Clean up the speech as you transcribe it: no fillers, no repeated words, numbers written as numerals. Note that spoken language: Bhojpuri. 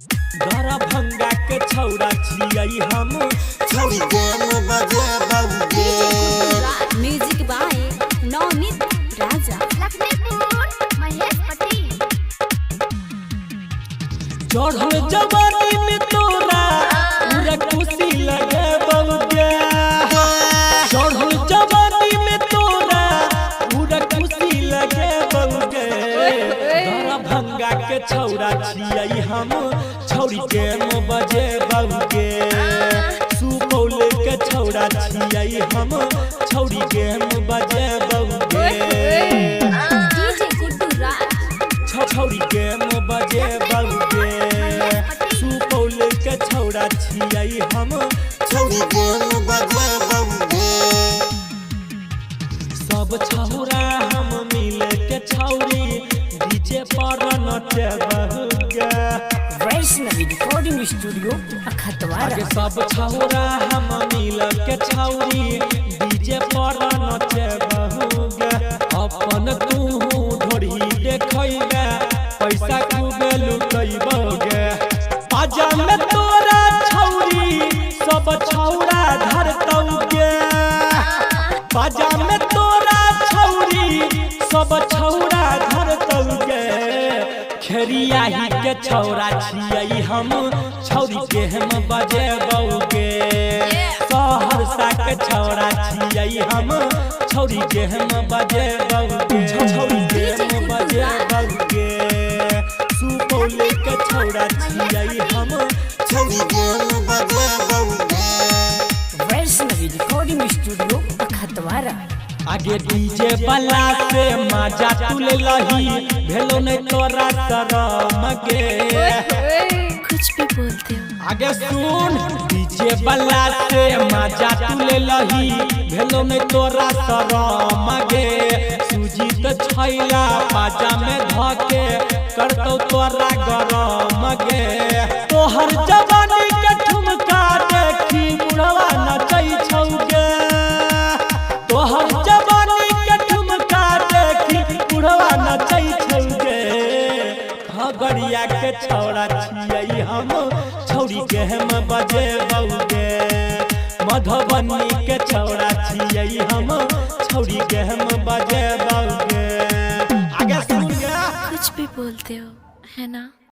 दरभंगा के छौड़ा छियै हम छौड़ी गेम बजे बउगे म्यूजिक बाय नवनीत राजा लखनपुर महेश पटेल। चढ़ल जवानी में तोरा पूरा खुशी लगे बउगे चढ़ल जवानी में तोरा पूरा खुशी लगे बउगे दरभंगा के छौड़ा छियै हम छौड़ी गेम बजे बउगे सुपौल के छौड़ा छियै हम छौड़ी गेम बजे बउगे डीजे गुड्डू राज छौड़ी गेम बजे बउगे सुपौल के छौड़ा छियै हम छौड़ी गेम बजे बउगे सब छौड़ा हम मिल के छौड़ी डीजे पर नचे बउगे वैष्णवी रिकॉर्डिंग स्टूडियो अखतवारा। आगे सब छौड़ा हम मिल के छौड़ी डीजे पर नचे बउगे अपन तू ढोरी देखैबे पैसा खूबे लुटैबोगे बाजा में तोरा छौड़ी सब छौड़ा धरतौगे बाजा में तोरा छौड़ी सब छौड़ा धरतौगे खेरिया ही के छौड़ा छियै हम छौड़ी के हम बजे बउगे सहरसा के छौड़ा छियै हम छौड़ी के हम बजे बउगे छौड़ी के हम बजे बउगे सुपौल के छौड़ा छियै हम छौड़ी गेम बजे बउगे वैष्णवी रिकॉर्डिंग स्टूडियो अखतवारा। आगे डीजे वाला से मजा तुले लही भेलो नहीं तोरा शरम गे कुछ भी बोलते हो आगे सुन डीजे वाला से मजा तुले लही भेलो नहीं तोरा शरम गे सुजीत छैला बाजा में धके करतौ तोरा गरम गे तोहर जवानी के ठुमका देखी बुढ़वा नचै छौगे तोहर जवानी के ठुमका देखी बुढ़वा नचै छौगे खगड़िया के छौड़ा छियै हम छौड़ी के हम बजे बउगे मधुबनी के छौड़ा छियै हम छौड़ी के हम बजे बउगे आगे सुन गया कुछ भी बोलते हो है ना।